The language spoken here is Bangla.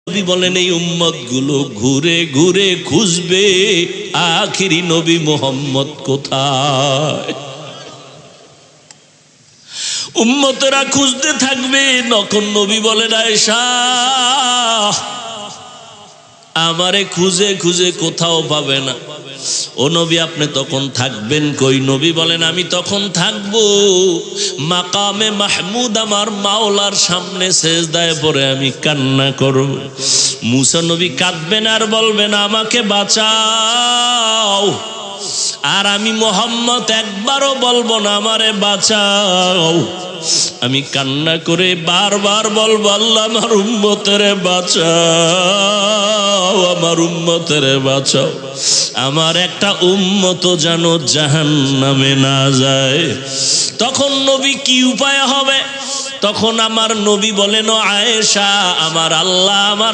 নবী বলেন এই উম্মতগুলো ঘুরে ঘুরে খুঁজবে আখিরি নবী মুহাম্মদ কোথায়। উম্মতেরা খুঁজতে থাকবে, তখন নবী বলেন আয়েশা আমারে খুঁজে খুঁজে কোথাও পাবে না। ও নবী আপনি তখন থাকবেন কই? নবী বলেন আমি তখন থাকবো মাকামে মাহমুদ আমার মাওলার সামনে সেজদায় পড়ে আমি কান্না করব। মুসা নবী কাঁদবেন আর বলবেন আমাকে বাঁচাও, আর আমি মুহাম্মদ একবারও বলবো না আমারে বাঁচাও। আমি কান্না করে বারবার বলবো আল্লাহ আমার উম্মতেরে বাঁচাও, আমার উম্মতেরে বাঁচাও, আমার একটা উম্মত যেন জাহান্নামে না যায়। তখন নবী কি উপায় হবে? তখন আমার নবী বলেন আয়েশা আমার আল্লাহ আমার